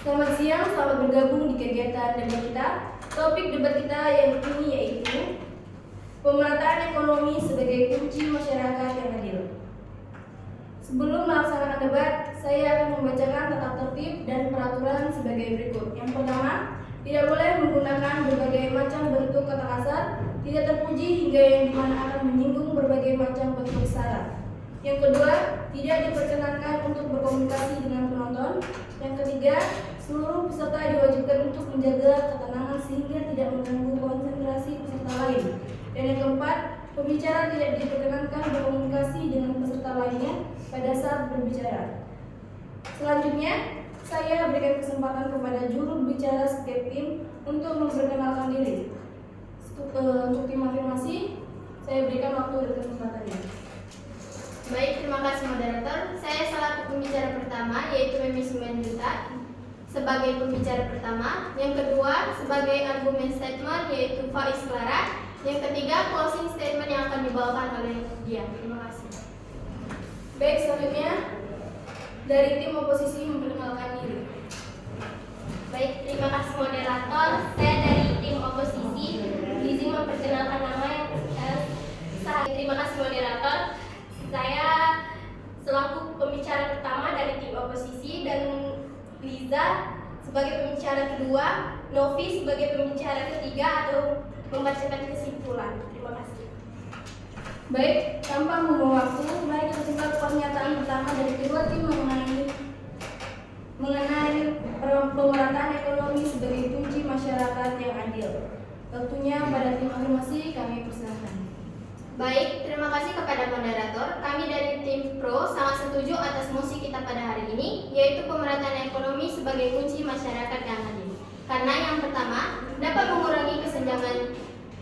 Selamat siang, selamat bergabung di kegiatan debat kita. Topik debat kita yang ini yaitu pemerataan ekonomi sebagai kunci masyarakat yang adil. Sebelum melaksanakan debat, saya akan membacakan tata tertib dan peraturan sebagai berikut. Yang pertama, tidak boleh menggunakan berbagai macam bentuk kata kasar, tidak terpuji hingga yang dimana akan menyinggung berbagai macam bentuk sara. Yang kedua, tidak diperkenankan untuk berkomunikasi dengan penonton. Yang ketiga, seluruh peserta diwajibkan untuk menjaga ketenangan sehingga tidak mengganggu konsentrasi peserta lain. Dan yang keempat, pembicara tidak diperkenankan berkomunikasi dengan peserta lainnya pada saat berbicara. Selanjutnya, saya berikan kesempatan kepada juru bicara setiap tim untuk memperkenalkan diri. Untuk tim afirmasi, saya berikan waktu dan kesempatannya. Baik, terima kasih moderator. Saya selaku pembicara pertama, yaitu Memi Simanjuntak, sebagai pembicara pertama. Yang kedua, sebagai argumen statement, yaitu Faiz Clara. Yang ketiga, closing statement yang akan dibawakan oleh dia. Terima kasih. Baik, selanjutnya dari tim oposisi memperkenalkan diri. Baik, terima kasih moderator. Saya dari tim oposisi, izin memperkenalkan nama yang terima kasih moderator. Saya selaku pembicara pertama dari tim oposisi dan Liza sebagai pembicara kedua, Novi sebagai pembicara ketiga atau membacakan kesimpulan. Terima kasih. Baik, tanpa membuang waktu, mari kita simak pernyataan pertama dari kedua tim mengenai pemerataan ekonomi sebagai kunci masyarakat yang adil. Waktunya pada tim afirmasi, kami persilakan. Baik, terima kasih kepada moderator. Kami dari tim Pro sangat setuju atas mosi kita pada hari ini, yaitu pemerataan ekonomi sebagai kunci masyarakat yang adil. Karena yang pertama, dapat mengurangi kesenjangan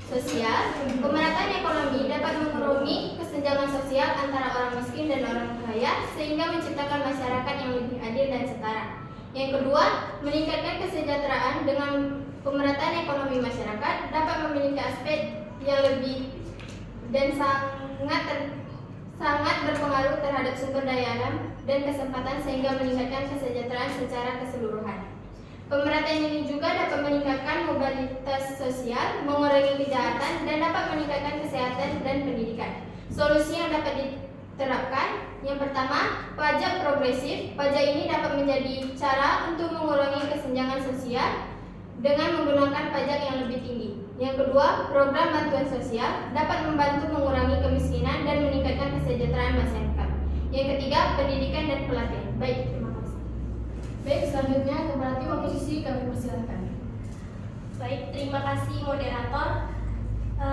sosial. Pemerataan ekonomi dapat mengurangi kesenjangan sosial antara orang miskin dan orang kaya, sehingga menciptakan masyarakat yang lebih adil dan setara. Yang kedua, meningkatkan kesejahteraan. Dengan pemerataan ekonomi masyarakat dapat memiliki aspek yang lebih dan sangat berpengaruh terhadap sumber daya alam dan kesempatan sehingga meningkatkan kesejahteraan secara keseluruhan. Pemerataan ini juga dapat meningkatkan mobilitas sosial, mengurangi kejahatan, dan dapat meningkatkan kesehatan dan pendidikan. Solusi yang dapat diterapkan, yang pertama, pajak progresif. Pajak ini dapat menjadi cara untuk mengurangi kesenjangan sosial dengan menggunakan pajak yang lebih tinggi. Yang kedua, program bantuan sosial dapat membantu mengurangi kemiskinan dan meningkatkan kesejahteraan masyarakat. Yang ketiga, pendidikan dan pelatihan. Baik, terima kasih. Baik, selanjutnya kepada tim oposisi kami persilakan. Baik, terima kasih moderator.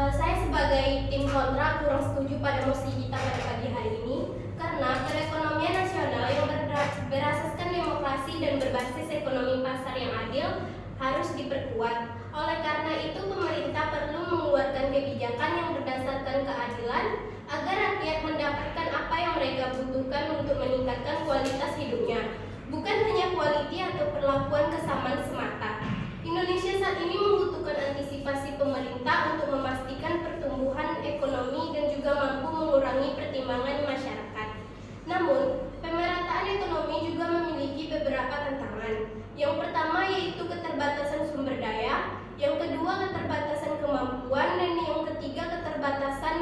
Saya sebagai tim kontra kurang setuju pada mosi kita pada pagi hari ini karena perekonomian nasional yang berasaskan demokrasi dan berbasis ekonomi pasar yang adil harus diperkuat. Oleh karena itu, pemerintah perlu mengeluarkan kebijakan yang berdasarkan keadilan agar rakyat mendapatkan apa yang mereka butuhkan untuk meningkatkan kualitas hidupnya, bukan hanya quality atau perlakuan kesamaan semata. Indonesia saat ini membutuhkan antisipasi pemerintah untuk memastikan pertumbuhan ekonomi dan juga mampu mengurangi pertimbangan masyarakat. Namun, pemerataan ekonomi juga memiliki beberapa tantangan. Yang pertama yaitu keterbatasan sumber daya, yang kedua keterbatasan kemampuan, dan yang ketiga keterbatasan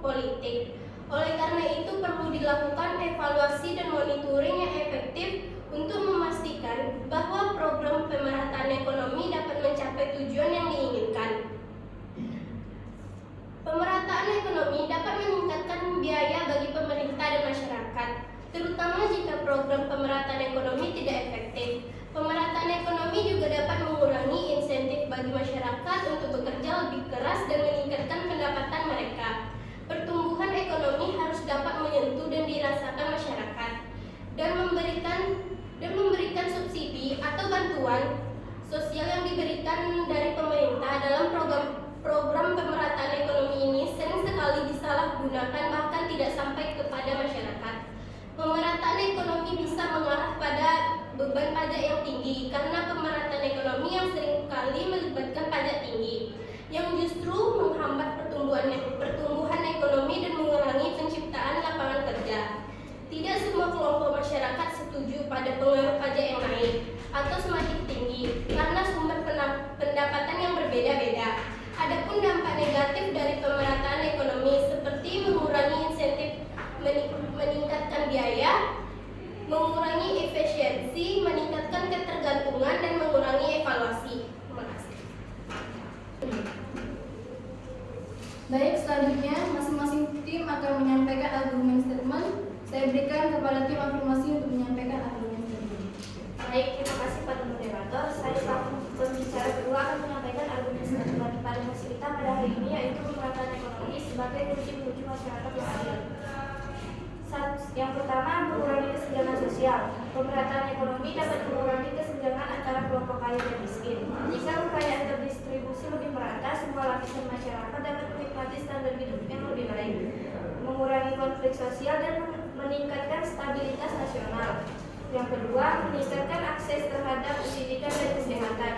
politik. Oleh karena itu perlu dilakukan evaluasi dan monitoring yang efektif untuk memastikan bahwa program pemerataan ekonomi dapat mencapai tujuan yang diinginkan. Pemerataan ekonomi dapat meningkatkan biaya bagi pemerintah dan masyarakat, terutama jika program pemerataan ekonomi tidak efektif. Pemerataan ekonomi juga dapat mengurangi insentif bagi masyarakat untuk bekerja lebih keras dan meningkatkan pendapatan mereka. Pertumbuhan ekonomi harus dapat menyentuh dan dirasakan masyarakat dan memberikan subsidi atau bantuan sosial yang diberikan dari pemerintah dalam program pemerataan ekonomi ini sering sekali disalahgunakan bahkan tidak sampai kepada masyarakat. Pemerataan ekonomi bisa mengarah pada beban pajak yang tinggi karena pemerataan ekonomi yang seringkali melibatkan pajak tinggi yang justru menghambat pertumbuhan ekonomi dan mengurangi penciptaan lapangan kerja. Tidak semua kelompok masyarakat setuju pada pengaruh pajak yang naik atau semakin Baik, selanjutnya masing-masing tim akan menyampaikan argumen statement. Saya berikan kepada tim afirmasi untuk menyampaikan argumen statement. Baik, terima kasih pada moderator. Saya selaku pembicara kedua akan menyampaikan argumen statement pada mosi kita pada hari ini, yaitu pemerataan ekonomi sebagai kunci menuju masyarakat yang adil. Yang pertama, mengurangi kesenjangan sosial. Pemerataan ekonomi dapat mengurangi kesenjangan antara kelompok kaya dan miskin. Jika kekayaan terdistribusi lebih merata, semua lapisan masyarakat dapat menikmati standar hidup yang lebih baik, mengurangi konflik sosial dan meningkatkan stabilitas nasional. Yang kedua, meningkatkan akses terhadap pendidikan dan kesehatan.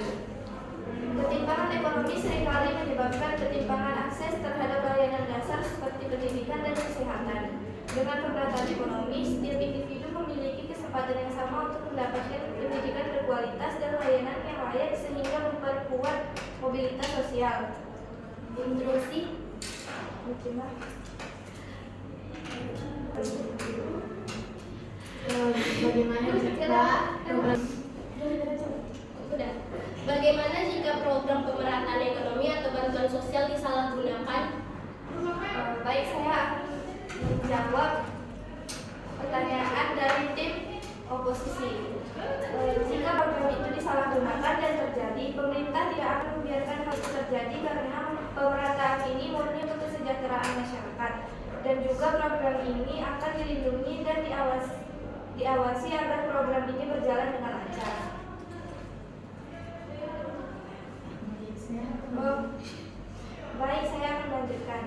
Ketimpangan ekonomi seringkali menyebabkan ketimpangan akses terhadap layanan dasar seperti pendidikan dan kesehatan. Dengan pemerataan ekonomi, setiap individu memiliki kesempatan yang sama untuk mendapatkan pendidikan berkualitas dan layanan yang layak sehingga memperkuat mobilitas sosial. Introduksi. Bagaimana jika program pemerataan ekonomi atau bantuan sosial disalahgunakan? Baik, saya akan menjawab pertanyaan dari tim oposisi. Jika program itu disalahgunakan dan terjadi, pemerintah tidak akan membiarkan hal itu terjadi karena pemerataan ini murni untuk kesejahteraan masyarakat. Dan juga program ini akan dilindungi dan diawasi agar program ini berjalan dengan lancar. Baik, saya akan lanjutkan.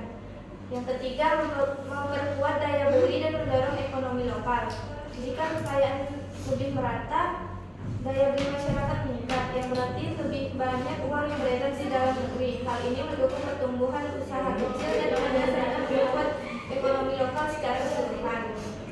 Yang ketiga, memperkuat daya beli dan mendorong ekonomi lokal. Jika kekayaan lebih merata, daya beli masyarakat meningkat, yang berarti lebih banyak uang yang beredar di dalam negeri. Hal ini mendukung pertumbuhan usaha kecil dan memperkuat ekonomi lokal secara keseluruhan.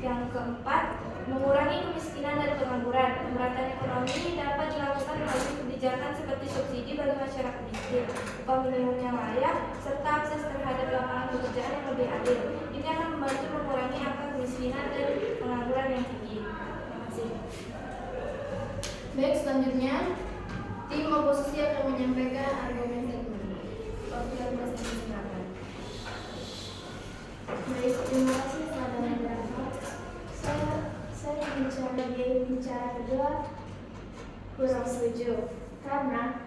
Yang keempat, mengurangi kemiskinan dan pengangguran. Pemerataan ekonomi dapat dilakukan melalui kebijakan seperti subsidi bagi masyarakat miskin, upah minimum yang layak, serta akses terhadap lapangan pekerjaan yang lebih adil. Ini akan membantu mengurangi angka kemiskinan dan pengangguran yang tinggi. Terima kasih. Baik, selanjutnya tim oposisi akan menyampaikan argumen statement. Waktu yang masih disilakan. Baik, terima kasih kepada moderator. Saya bicara kedua kurang setuju karena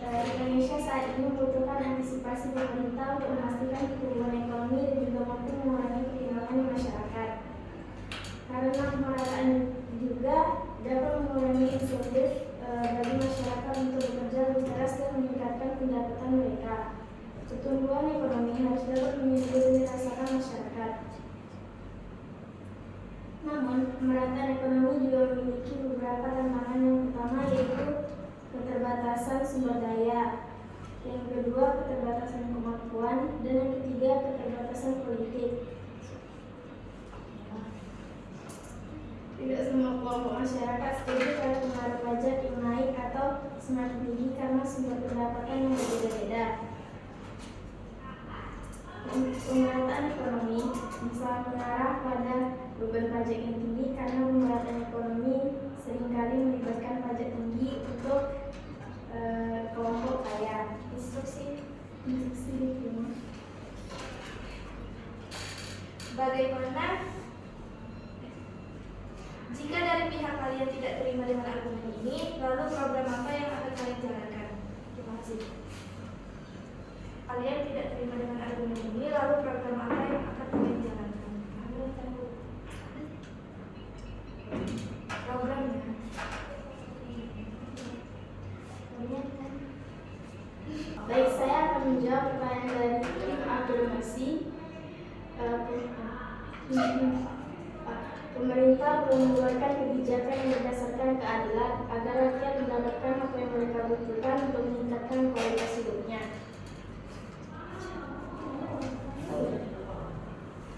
Indonesia saat ini membutuhkan antisipasi pemerintah untuk memastikan pertumbuhan ekonomi dan juga mampu mengurangi ketimpangan di masyarakat. Karena pemerataan juga dapat mengurangi insentif bagi masyarakat untuk bekerja lebih keras dan meningkatkan pendapatan mereka. Pertumbuhan ekonomi harus dapat dirasakan masyarakat. Namun, pemerataan ekonomi juga memiliki beberapa tantangan. Yang pertama yaitu keterbatasan sumber daya, yang kedua keterbatasan kemampuan, dan yang ketiga keterbatasan politik. Tidak semua kelompok masyarakat setuju kalau pengaruh pajak yang naik atau semakin tinggi karena sumber pendapatan yang berbeda-beda. Pemerataan ekonomi bisa mengarah pada beban pajak yang tinggi karena pemerataan ekonomi seringkali melibatkan pajak tinggi untuk kelompok kaya. Instruksi. Bagaimana jika dari pihak kalian tidak terima dengan argumen ini, lalu program apa yang akan kalian jalankan? Terima kasih. Kalian tidak terima dengan argumen ini, lalu program apa yang akan kalian jalankan? Programnya. Baik, saya akan menjawab pertanyaan dari tim afirmasi. Pemerintah belum mengeluarkan kebijakan yang berdasarkan keadilan agar rakyat mendapatkan apa yang mereka butuhkan untuk meningkatkan kualitas hidupnya.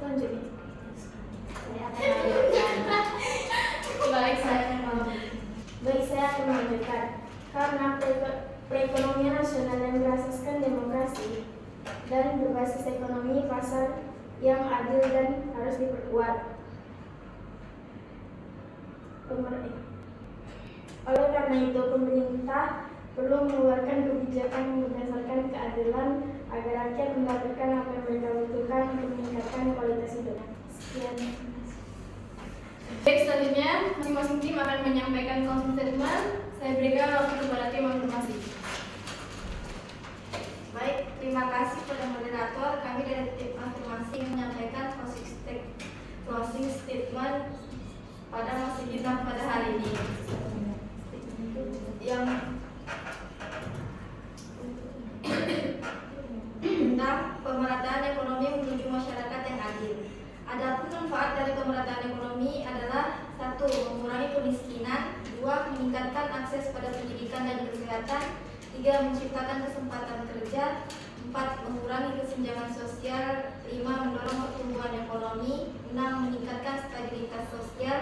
Lanjut. Baik, saya akan melanjutkan. Karena perekonomian nasional yang berasaskan demokrasi dan berbasis ekonomi pasar yang adil dan harus diperkuat. Oleh karena itu, pemerintah perlu mengeluarkan kebijakan yang berdasarkan keadilan agar rakyat mendapatkan apa yang mereka butuhkan untuk meningkatkan kualitas hidup. Sekian. Baik, selanjutnya masing-masing tim akan menyampaikan closing statement. Saya berikan waktu kepada tim afirmasi. Baik, terima kasih kepada moderator. Kami dari tim afirmasi menyampaikan closing statement pada masa kita pada hari ini. Yang tentang pemerataan ekonomi menuju masyarakat yang adil. Adapun manfaat dari pemerataan ekonomi adalah 1. Mengurangi kemiskinan, 2. Meningkatkan akses pada pendidikan dan kesehatan, 3. Menciptakan kesempatan kerja, 4. Mengurangi kesenjangan sosial, 5. Mendorong pertumbuhan ekonomi, 6. Meningkatkan stabilitas sosial,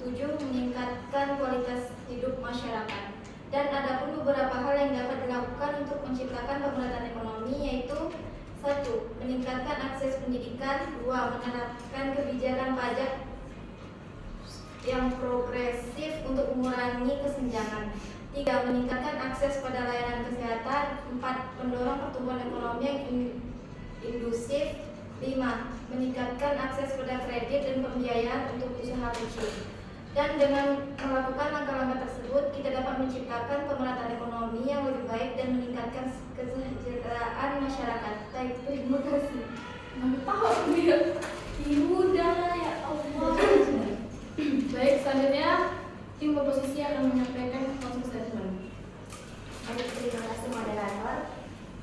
7. Meningkatkan kualitas hidup masyarakat. Dan adapun beberapa hal yang dapat dilakukan untuk menciptakan pemerataan ekonomi yaitu 1. Meningkatkan akses pendidikan, 2. Menerapkan kebijakan pajak yang progresif untuk mengurangi kesenjangan, 3. Meningkatkan akses pada layanan kesehatan, 4. Mendorong pertumbuhan ekonomi yang indusif, 5. Meningkatkan akses pada kredit dan pembiayaan untuk usaha kecil. Dan dengan melakukan langkah-langkah tersebut, kita dapat menciptakan pemerataan ekonomi yang lebih baik dan meningkatkan kesejahteraan masyarakat. Baik, terima kasih. Tahu dia. Ibu dah ya Allah. Baik, selanjutnya tim oposisi akan menyampaikan closing statement. Baik, terima kasih moderator.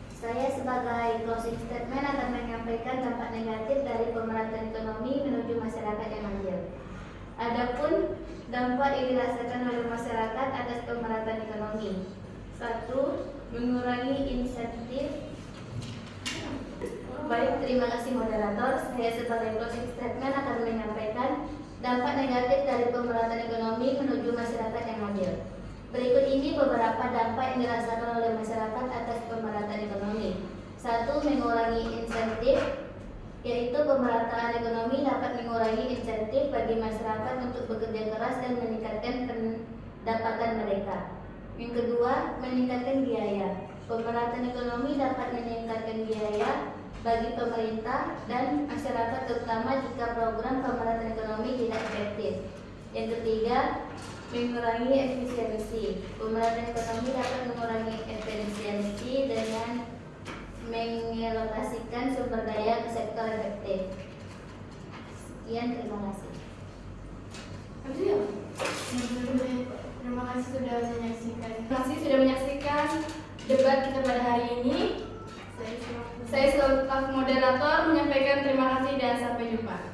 Saya sebagai closing statement akan menyampaikan dampak negatif dari pemerataan ekonomi menuju masyarakat yang adil. Adapun dampak yang dirasakan oleh masyarakat atas pemerataan ekonomi. 1. Mengurangi insentif. Baik, terima kasih moderator. Saya sebagai closing statement akan menyampaikan dampak negatif dari pemerataan ekonomi menuju masyarakat yang adil. Berikut ini beberapa dampak yang dirasakan oleh masyarakat atas pemerataan ekonomi. 1. Mengurangi insentif, yaitu pemerataan ekonomi dapat mengurangi insentif bagi masyarakat untuk bekerja keras dan meningkatkan pendapatan mereka. Yang kedua, meningkatkan biaya. Pemerataan ekonomi dapat meningkatkan biaya bagi pemerintah dan masyarakat, terutama jika program pemerataan ekonomi tidak efektif. Yang ketiga, mengurangi efisiensi. Pemerataan ekonomi dapat mengurangi efisiensi dengan mengalokasikan sumber daya ke sektor efektif. Sekian, terima kasih. Terima kasih sudah menyaksikan. Terima kasih sudah menyaksikan debat kita pada hari ini. Saya selaku moderator menyampaikan terima kasih dan sampai jumpa.